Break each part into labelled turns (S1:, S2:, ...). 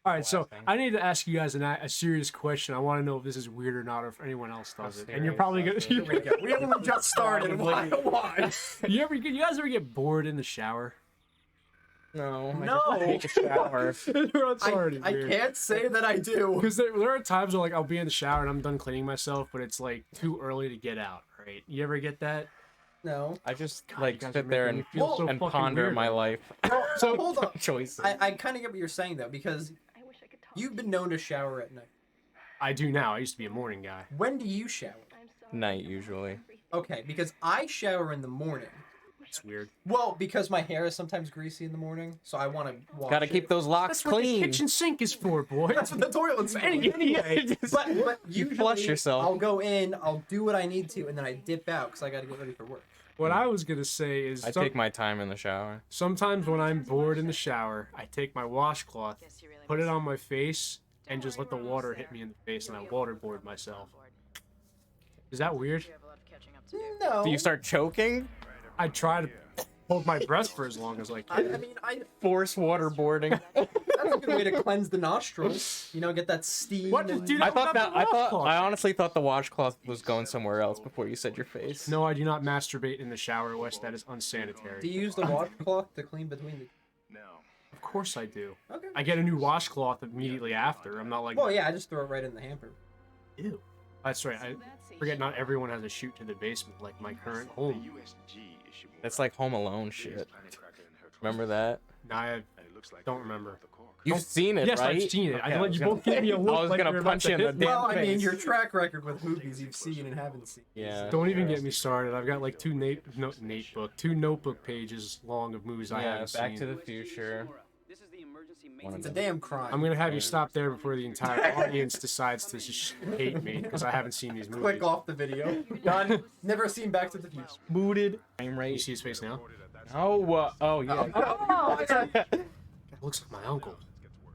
S1: Alright, so I need to ask you guys a serious question. I want to know if this is weird or not, or if anyone else does it. And you're probably gonna.
S2: We haven't just started. Why?
S1: You guys ever get bored in the shower?
S3: No.
S2: No.
S3: I just take a shower.
S2: I can't say that I do.
S1: Because there are times where like I'll be in the shower and I'm done cleaning myself, but it's like too early to get out. Right? You ever get that?
S2: No.
S3: I just
S1: God,
S3: like
S1: you guys
S3: sit
S1: are
S3: there
S1: making
S3: and
S1: me feel so
S3: and
S1: fucking
S3: ponder
S1: weird.
S3: my life.
S2: So hold on.
S3: Choices.
S2: I kind of get what you're saying though, because you've been known to shower at night.
S1: I do now. I used to be a morning guy.
S2: When do you shower?
S3: Night usually.
S2: Okay, because I shower in the morning.
S1: It's weird.
S2: Well, because my hair is sometimes greasy in the morning, so I want to wash
S3: Gotta
S2: it.
S3: keep those locks
S1: That's what
S3: clean.
S1: the kitchen sink is for, boy.
S2: That's what the toilet's for.
S1: Anyway.
S2: But
S3: You
S2: usually
S3: flush yourself.
S2: I'll go in, I'll do what I need to, and then I dip out because I got to get ready for work.
S1: What I was gonna say is,
S3: I take my time in the shower.
S1: sometimes when I'm bored in the shower, I take my washcloth, put it on my face, and just let the water hit me in the face, and I waterboard myself. Is that weird?
S2: No.
S3: Do you start choking?
S1: I try to hold my breath for as long as I can.
S2: I mean,
S3: Force waterboarding.
S2: that's a good way to cleanse the nostrils. You know, get that steam.
S1: What?
S2: and-
S1: Dude,
S3: I thought
S1: got
S3: that.
S1: the
S3: I
S1: washcloth.
S3: honestly thought the washcloth was going somewhere else before you said your face.
S1: No, I do not masturbate in the shower, Wes. That is
S2: Do
S1: unsanitary.
S2: you use the washcloth to clean between the?
S1: Of course I do.
S2: Okay.
S1: I get a new washcloth immediately after. I'm not like,
S2: Well, yeah, I just throw it right in the hamper.
S1: ew. That's right. I forget not everyone has a chute to the basement like my current home.
S3: That's like Home Alone shit. Remember that?
S1: Nah, I don't remember.
S3: You've seen it,
S1: Yes,
S3: right?
S1: I've seen it.
S3: Okay,
S1: I let you both give me a look.
S3: I was
S1: like
S3: gonna
S1: you're about
S3: punch
S1: to
S3: you in the
S1: hit me.
S3: damn
S2: Well, I mean,
S3: face.
S2: your track record with movies you've seen and haven't seen.
S3: Yeah.
S1: Don't even get me started. I've got like two notebook pages long of movies I
S3: Yeah,
S1: haven't
S3: Back
S1: seen.
S3: to the Future.
S2: It's a damn crime.
S1: I'm gonna have you stop there before the entire audience decides to just hate me because I haven't seen these movies.
S2: Click off the video. Done. Never seen Back to the Future.
S3: Booted. Frame
S1: You
S3: rate.
S1: see his face now?
S3: Oh yeah.
S1: That looks like my uncle.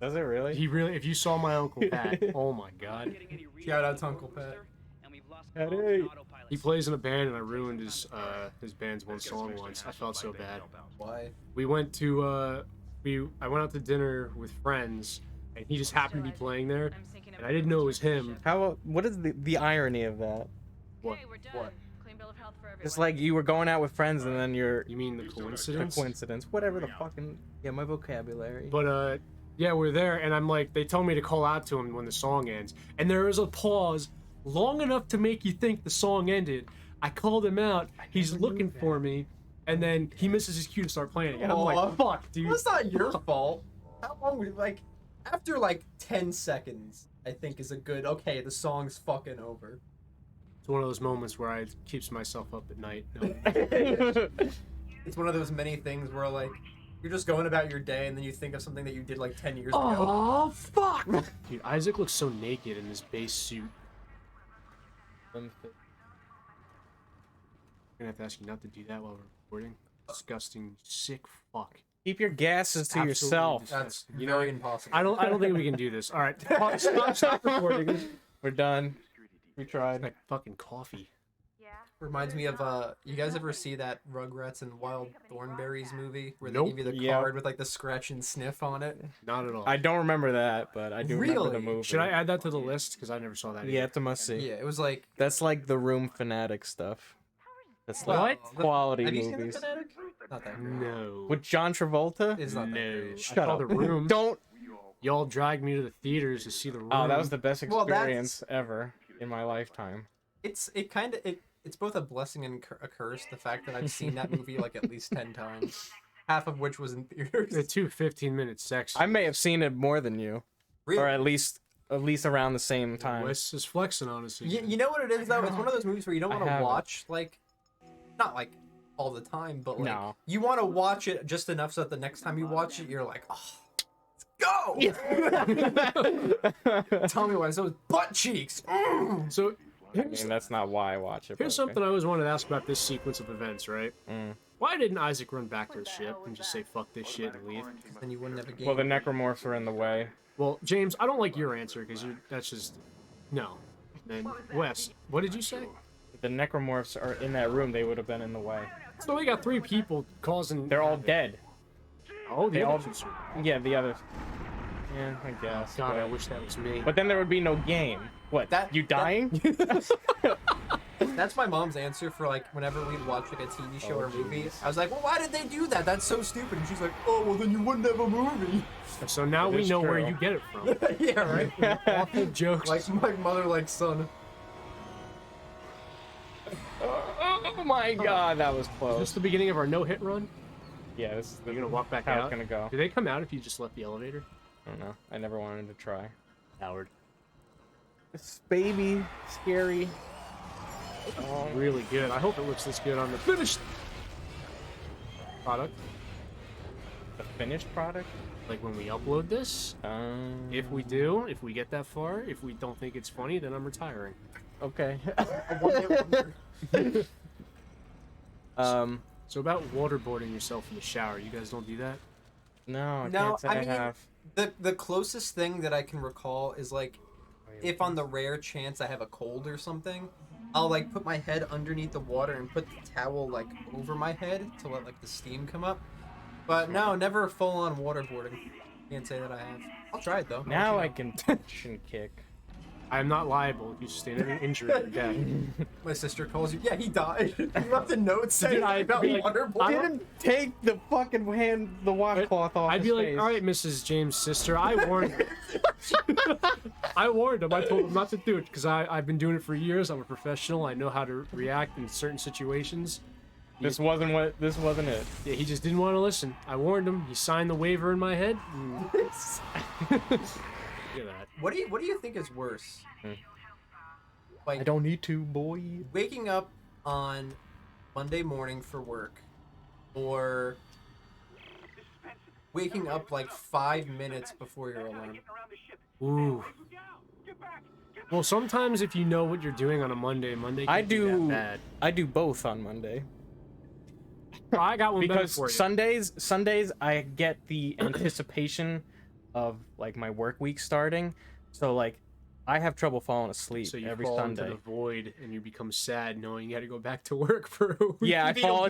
S3: Does it really?
S1: He really. If you saw my uncle Pat, oh my god.
S2: Shout out to Uncle Pat.
S3: Hey.
S1: He plays in a band, and I ruined his band's one song once. I felt so bad.
S2: Why?
S1: We went to I went out to dinner with friends, and he just happened to be playing there, and I didn't know it was him.
S3: What is the irony of that?
S1: What?
S2: What?
S3: It's like you were going out with friends and then you're
S1: You mean the
S3: a
S1: coincidence?
S3: coincidence. Whatever the fucking my vocabulary.
S1: But yeah, we're there, and I'm like, they told me to call out to him when the song ends, and there is a pause long enough to make you think the song ended. I called him out. He's looking for me, and then he misses his cue to start playing again. I'm
S2: Aw.
S1: like, fuck, dude.
S2: Well, it's not your fault. How long would after 10 seconds, I think is a good, okay, the song's fucking over.
S1: It's one of those moments where I keeps myself up at night. No.
S2: It's one of those many things where you're just going about your day and then you think of something that you did 10 years ago.
S1: Oh, fuck! Dude, Isaac looks so naked in this base suit. I'm gonna have to ask you not to do that while we're recording. Disgusting, sick fuck.
S3: Keep your gases to
S1: Absolutely
S3: yourself.
S1: disgusting.
S2: That's
S1: You know,
S2: very impossible.
S1: I don't think we can do this. All right, stop recording.
S3: We're done. We tried.
S1: Like fucking coffee.
S2: Reminds me of you guys ever see that Rugrats and Wild Thornberries movie where they
S1: Nope.
S2: give you the
S3: Yeah.
S2: card with the scratch and sniff on it?
S1: Not at all.
S3: I don't remember that, but I do remember the
S2: Really?
S3: movie.
S1: Should I add that to the list? Because I never saw that.
S3: Yeah, it's a must see.
S2: Yeah, it was
S3: That's like the Room Fanatic stuff. That's
S2: Well,
S3: like
S2: the-
S3: quality
S2: have you seen
S3: movies.
S2: The Fanatic? Not that great.
S1: No.
S3: With John Travolta?
S2: It's not that
S1: No.
S2: great.
S1: I
S3: Shut
S1: saw
S3: up.
S1: The Room.
S3: Don't.
S1: Y'all dragged me to the theaters to see The Room.
S3: Oh, that was the best
S2: Well, that's-
S3: experience ever in my lifetime.
S2: It's both a blessing and a curse. The fact that I've seen that movie at least 10 times, half of which was in theaters.
S1: The two 15-minute sex.
S3: I may have seen it more than you,
S2: Really?
S3: or at least around the same time.
S1: Wes is flexing on us.
S2: You know what it is though? It's one of those movies where you don't
S3: I
S2: want to
S3: haven't.
S2: watch not all the time, but
S3: No.
S2: you want to watch it just enough so that the next time you watch it, you're like, oh, let's go! Tell me why those butt cheeks.
S1: So
S3: I mean, that's not why I watch it.
S1: here's
S3: but okay.
S1: something I always wanted to ask about this sequence of events, right?
S3: Mm.
S1: Why didn't Isaac run back to the ship and just say fuck this shit and leave?
S2: Then you wouldn't have a game.
S3: Well, the necromorphs are in the way.
S1: Well, James, I don't like your answer because that's just no. Then Wes, what did you say?
S3: If the necromorphs are in that room, they would have been in the way.
S1: So we got 3 people causing.
S3: They're all dead.
S1: Oh,
S3: They
S1: the
S3: all-
S1: other two super.
S3: Yeah, the other. Yeah, I guess.
S1: God, I
S3: but-
S1: wish that was me.
S3: But then there would be no game. What? You dying?
S2: That's my mom's answer for like whenever we'd watch like a TV show or movie.
S3: jeez.
S2: I was like, well, why did they do that? That's so stupid. And she's like, oh, well, then you wouldn't have a movie.
S1: So now
S3: It
S1: we
S3: is
S1: know where
S3: true.
S1: you get it from.
S2: Yeah, right.
S1: Awful jokes.
S2: Like my mother, like son.
S3: Oh my god, that was
S1: Is
S3: close.
S1: this the beginning of our no-hit run?
S3: Yeah, this is
S1: You're gonna walk back
S3: how
S1: out?
S3: it's gonna go.
S1: Do they come out if you just left the elevator?
S3: I don't know. I never wanted to try.
S1: Howard.
S3: This baby, scary. Oh,
S1: Really good. I hope it looks this good on the finished product.
S3: the finished product?
S1: Like when we upload this. If we do, if we get that far, if we don't think it's funny, then I'm retiring.
S3: Okay.
S1: So about waterboarding yourself in the shower, you guys don't do that?
S3: No, I
S2: No,
S3: can't say
S2: I
S3: I
S2: mean-
S3: have.
S2: The closest thing that I can recall is like, if on the rare chance I have a cold or something, I'll like put my head underneath the water and put the towel like over my head to let like the steam come up. But no, never full on waterboarding. Can't say that I have. I'll try it though.
S3: Now I
S2: I'll let
S3: can punch and kick.
S1: I am not liable if you sustain any injury or death.
S2: you know. My sister calls you. Yeah, he died. He left a note saying
S1: Dude, I'd
S2: about
S1: be like,
S2: waterboarding.
S1: I don't-
S3: Didn't take the fucking the washcloth off
S1: I'd
S3: his
S1: be like,
S3: face.
S1: all right, Mrs. James' sister, I warned him. I warned him. I told him not to do it because I've been doing it for years. I'm a professional. I know how to react in certain situations.
S3: This wasn't it.
S1: Yeah, he just didn't want to listen. I warned him. He signed the waiver in my head. and- Look at that.
S2: What do you think is worse? Like
S3: I don't need to, boy.
S2: waking up on Monday morning for work, or waking up like 5 minutes before your alarm.
S1: Ooh. Well, sometimes if you know what you're doing on a Monday
S3: I
S1: can't be that
S3: do.
S1: bad.
S3: I do both on Monday
S1: I got one better
S3: because
S1: for you.
S3: Sundays I get the anticipation of like my work week starting, so like I have trouble falling asleep
S1: So you
S3: every
S1: fall
S3: Sunday.
S1: into the void and you become sad knowing you had to go back to work for a week.
S3: Yeah, I fall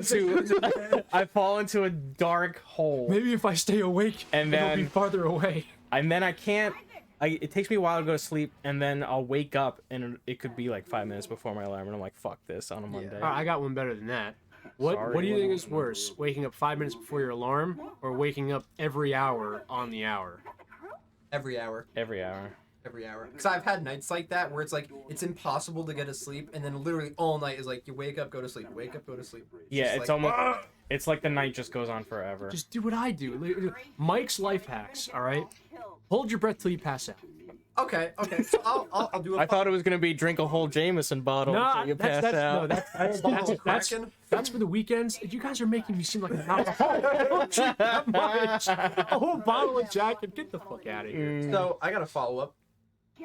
S3: into a dark hole,
S1: Maybe if I stay awake,
S3: And
S1: it'll be
S3: then-
S1: farther away.
S3: and then I can't. It takes me a while to go to sleep, and then I'll wake up, and it could be like 5 minutes before my alarm, and I'm like, "Fuck this" on a Monday.
S1: All right, I got one better than that. What
S3: Sorry,
S1: do you think
S3: what-
S1: is worse, waking up 5 minutes before your alarm or waking up every hour on the hour?
S2: Every hour.
S3: Every hour.
S2: Every hour. Because I've had nights like that where it's like, it's impossible to get to sleep, and then literally all night is like, you wake up, go to sleep, wake up, go to sleep.
S3: Yeah,
S2: just
S3: it's
S2: like,
S3: almost. It's like the night just goes on forever.
S1: Just do what I do. Mike's life hacks, all right? Hold your breath till you pass out.
S2: Okay, so I'll do a
S3: I thought it was gonna be drink a whole Jameson bottle until you pass out.
S1: That's for the weekends. You guys are making me seem like an alcoholic. I don't drink that much. A whole bottle of Jack and get the fuck out of here.
S2: So I got a follow up.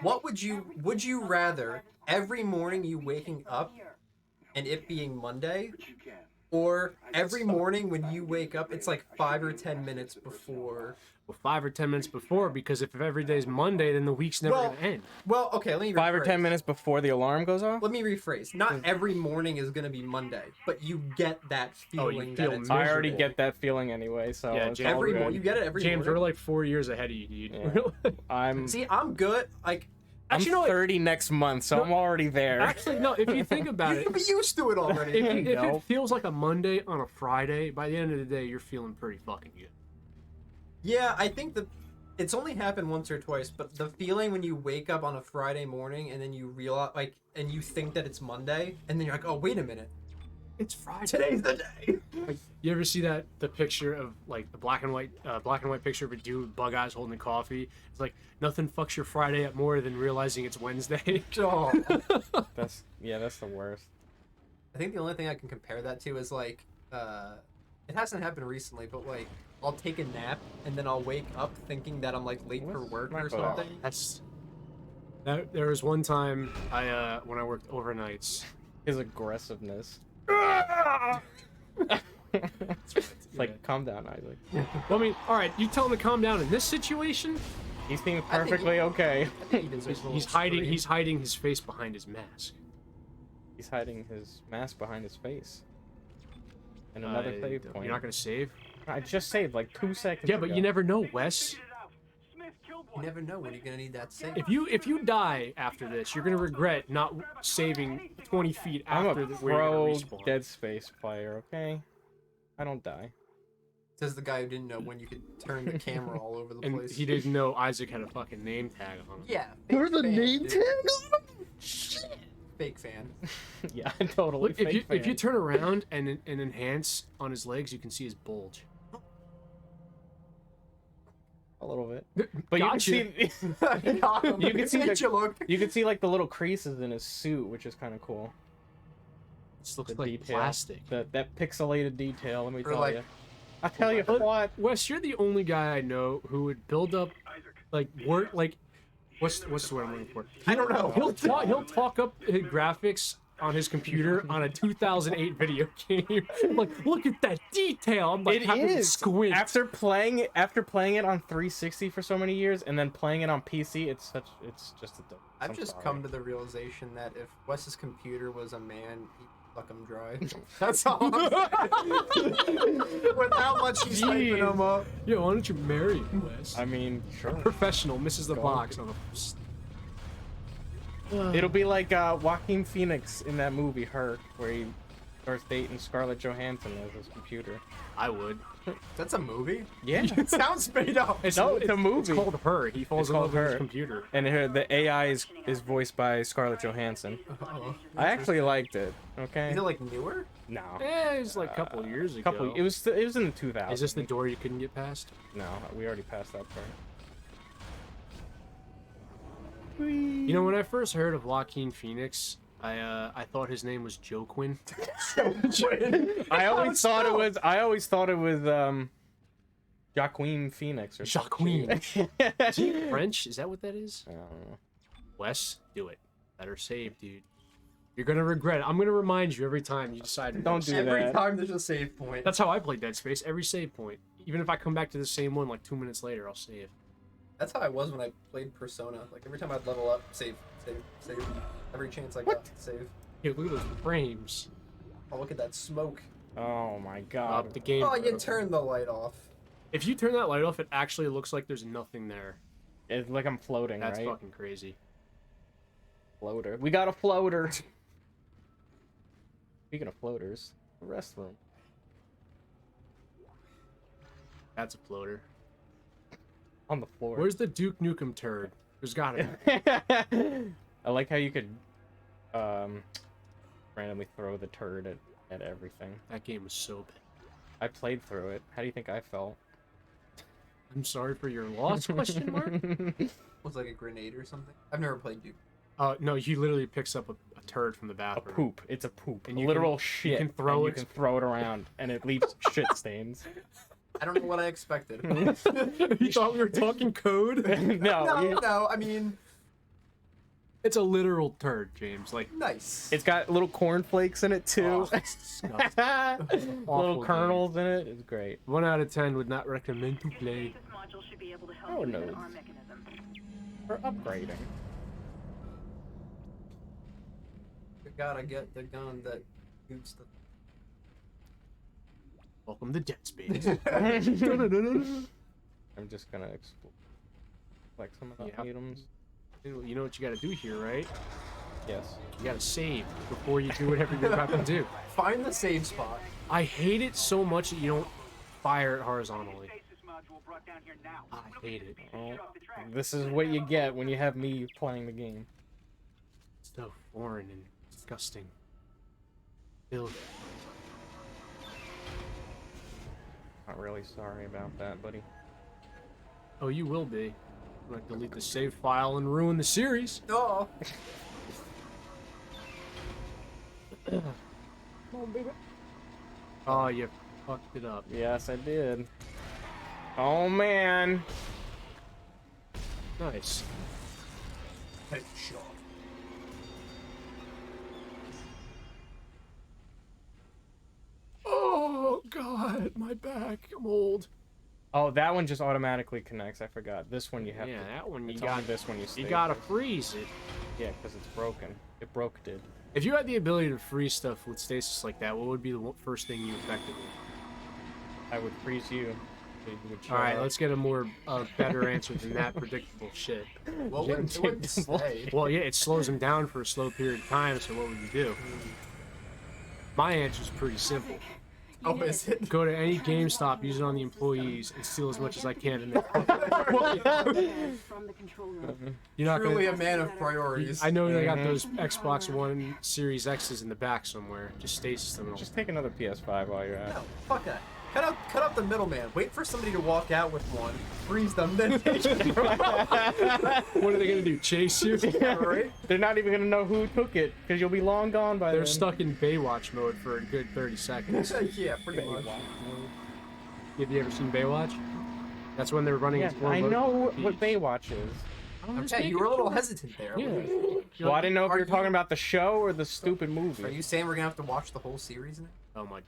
S2: What would you rather every morning you waking up and it being Monday, or every morning when you wake up it's like 5 or 10 minutes before?
S1: Well, 5 or 10 minutes before, because if every day's Monday, then the week's never
S2: Well,
S1: gonna end.
S2: Well, okay, let me rephrase.
S3: 5 or 10 minutes before the alarm goes off.
S2: Let me rephrase. Not every morning is gonna be Monday, but you get that
S1: Oh, you
S2: feeling
S1: feel
S2: that it's
S3: I already
S2: miserable.
S3: get that feeling anyway, so
S1: Yeah,
S3: it's
S1: James,
S3: all
S2: every
S3: good.
S2: morning. You get it every
S1: James,
S2: morning.
S1: we're like 4 years ahead of you, dude.
S3: Yeah. I'm
S2: See, I'm good. Like,
S3: I'm
S1: Actually, you know what?
S3: 30 next month, so I'm already there.
S1: Actually, no. If you think about
S2: you
S1: it,
S2: can be used to it already.
S1: if
S3: No.
S1: it feels like a Monday on a Friday, by the end of the day, you're feeling pretty fucking good.
S2: Yeah, I think it's only happened once or twice, but the feeling when you wake up on a Friday morning and then you realize, like, and you think that it's Monday, and then you're like, oh, wait a minute,
S1: It's Friday.
S2: today's the day.
S1: Like, you ever see the picture of like the black and white picture of a dude with bug eyes holding coffee? It's like nothing fucks your Friday up more than realizing it's Wednesday.
S2: Oh.
S3: That's the worst.
S2: I think the only thing I can compare that to is like, it hasn't happened recently, but like, I'll take a nap and then I'll wake up thinking that I'm like late for
S3: What's
S2: work
S3: my
S2: or
S3: fault?
S2: something.
S1: There was one time when I worked overnights.
S3: His aggressiveness.
S1: Yeah.
S3: Like, calm down, Isaac.
S1: Well, I mean, all right, you tell him to calm down in this situation.
S3: He seems
S2: I think
S3: perfectly okay.
S2: I think he deserves a little
S1: He's hiding.
S2: scream.
S1: He's hiding his face behind his mask.
S3: He's hiding his mask behind his face. And another save point.
S1: You're not gonna save.
S3: I just saved like 2 seconds.
S1: Yeah, but you never know, Wes.
S2: You never know when you're gonna need that save.
S1: If you die after this, you're gonna regret not saving 20 feet
S3: I'm
S1: after
S3: a
S1: where you're
S3: pro
S1: gonna respawn.
S3: Dead Space player, okay? I don't die.
S2: Says the guy who didn't know when you could turn the camera all over the
S1: And
S2: place.
S1: he didn't know Isaac had a fucking name tag on him.
S2: Yeah.
S4: There's a
S2: fan,
S4: name
S2: dude.
S4: tag on him?
S2: Shit. Fake fan.
S3: Yeah, totally.
S1: Look, if
S3: fake
S1: you
S3: fan.
S1: turn around and enhance on his legs, you can see his bulge.
S3: A little bit. But
S1: Gotcha.
S3: you can see
S2: You
S3: can see
S2: you look.
S3: you can see like the little creases in his suit, which is kind of cool.
S1: This looks
S3: The
S1: like
S3: detail.
S1: plastic.
S3: That pixelated detail, let me
S2: Or
S3: tell
S2: like-
S3: you. I tell you what.
S1: Wes, you're the only guy I know who would build up, like work, like what's the word I'm looking for?
S2: I don't know.
S1: He'll talk up his graphics on his computer on a 2008 video game. Like, look at that detail. I'm like
S3: It
S1: having to
S3: is.
S1: squint.
S3: After playing it on 360 for so many years, and then playing it on PC, it's just a.
S2: I've just come to the realization that if Wes's computer was a man, he'd suck him dry. That's all I'm saying. With how much he's hyping him up.
S1: Yo, why don't you marry him, Wes?
S3: I mean, sure.
S1: Professional, misses the
S3: Go.
S1: box on the.
S3: It'll be like Joaquin Phoenix in that movie Her, where he starts dating Scarlett Johansson as his computer.
S1: I would.
S2: That's a movie?
S3: Yeah.
S2: It sounds made up.
S3: No, it's a movie.
S1: It's called Her. He falls
S3: It's
S1: in love
S3: called
S1: with his
S3: Her.
S1: computer.
S3: And the AI is voiced by Scarlett Johansson.
S2: Oh,
S3: I actually liked it. Okay.
S2: Is it like newer?
S3: No.
S1: Yeah, it was like a couple of years ago.
S3: It was in the 2000s.
S1: Is this the door you couldn't get past?
S3: No, we already passed that part.
S1: You know, when I first heard of Joaquin Phoenix, I thought his name was Joaquin.
S3: I always thought it was Joaquin Phoenix or
S1: Joaquin.
S3: something.
S1: Is he French? Is that what that is?
S3: I don't know.
S1: Wes, do it. Better save, dude. You're gonna regret it. I'm gonna remind you every time you decide to
S3: Don't do
S2: Every
S3: that.
S2: time there's a save point.
S1: That's how I play Dead Space. Every save point. Even if I come back to the same one like 2 minutes later, I'll save.
S2: That's how I was when I played Persona. Like every time I'd level up, save. Every chance I got, save.
S1: Hey, look at those frames.
S2: Oh, look at that smoke.
S3: Oh my god.
S1: Up the game.
S2: Oh, you turned the light off.
S1: If you turn that light off, it actually looks like there's nothing there.
S3: It's like I'm floating,
S1: That's
S3: right?
S1: fucking crazy.
S3: Floater. We got a floater. Speaking of floaters, the rest room.
S1: That's a floater.
S3: On the floor.
S1: Where's the Duke Nukem turd? There's gotta be.
S3: I like how you could randomly throw the turd at everything.
S1: That game was so bad.
S3: I played through it. How do you think I felt?
S1: I'm sorry for your loss? Question mark.
S2: Was like a grenade or something. I've never played Duke.
S1: No, he literally picks up a turd from the
S3: A
S1: bathroom.
S3: poop. It's a poop.
S1: And
S3: A
S1: you
S3: literal
S1: can-
S3: shit.
S1: you can throw
S3: and
S1: it.
S3: You can throw it around, and it leaves shit stains.
S2: I don't know what I expected.
S1: You thought we were talking code?
S2: No, I mean,
S1: It's a literal turd, James. Like,
S2: nice.
S3: It's got little cornflakes in it too.
S1: oh, it's disgusting.
S3: Little
S1: Awful
S3: kernels in it. It's great.
S1: 1 out of 10 would not recommend to play.
S5: This module should be able to help
S3: Oh,
S5: with
S3: no.
S5: an arm mechanism.
S3: For upgrading.
S2: You gotta get the gun that shoots the.
S1: Welcome to Dead Space.
S3: I'm just gonna collect some of the
S1: Yeah.
S3: items.
S1: You know what you gotta do here, right?
S3: Yes.
S1: You gotta save before you do whatever you're about to do.
S2: Find the save spot.
S1: I hate it so much that you don't fire it horizontally. I hate it.
S3: Well, this is what you get when you have me playing the game.
S1: It's so foreign and disgusting. Ew.
S3: Not really sorry about that, buddy.
S1: Oh, you will be. I'm gonna delete the save file and ruin the series.
S2: Oh.
S1: Come on, baby. Oh, you fucked it up.
S3: Yes, I did. Oh man.
S1: Nice.
S2: Headshot.
S1: Oh God, my back. I'm old.
S3: Oh, that one just automatically connects. I forgot. This one you have
S1: Yeah,
S3: to.
S1: that one you
S3: It's
S1: got.
S3: only this one you.
S1: You
S3: stay
S1: gotta
S3: with.
S1: freeze it.
S3: Yeah, because it's broken. It broke, did.
S1: If you had the ability to freeze stuff with stasis like that, what would be the first thing you affected?
S3: I would freeze you. So you would show
S1: All right,
S3: up.
S1: let's get a more better answer than that predictable shit.
S2: What would it would say?
S1: Well, yeah, it slows him down for a slow period of time. So what would you do? My answer is pretty simple.
S2: Oh, is it?
S1: Go to any GameStop, use it on the employees, and steal as much as I can. And then
S5: From the control room.
S1: you're not
S2: Truly
S1: gonna.
S2: a man of priorities.
S1: I know they got those Xbox One Series X's in the back somewhere. Just stasis them.
S3: Just take another PS5 while you're at
S2: No,
S3: it.
S2: fuck that. Cut out the middleman. Wait for somebody to walk out with one, freeze them, then take it.
S1: What are they gonna do? Chase you?
S2: Right?
S3: They're not even gonna know who took it because you'll be long gone by
S1: They're
S3: then.
S1: stuck in Baywatch mode for a good 30 seconds.
S2: Yeah, pretty much.
S1: Have you ever seen Baywatch? That's when they're running.
S3: Yeah,
S1: into one
S3: I
S1: boat
S3: know
S1: on the
S3: what
S1: beach.
S3: Baywatch is.
S2: Okay, you were a little hesitant there.
S1: Yeah.
S3: Well, I didn't know if
S2: Are
S3: you were
S2: you-
S3: talking about the show or the stupid movie.
S2: Are you saying we're gonna have to watch the whole series now?
S1: Oh my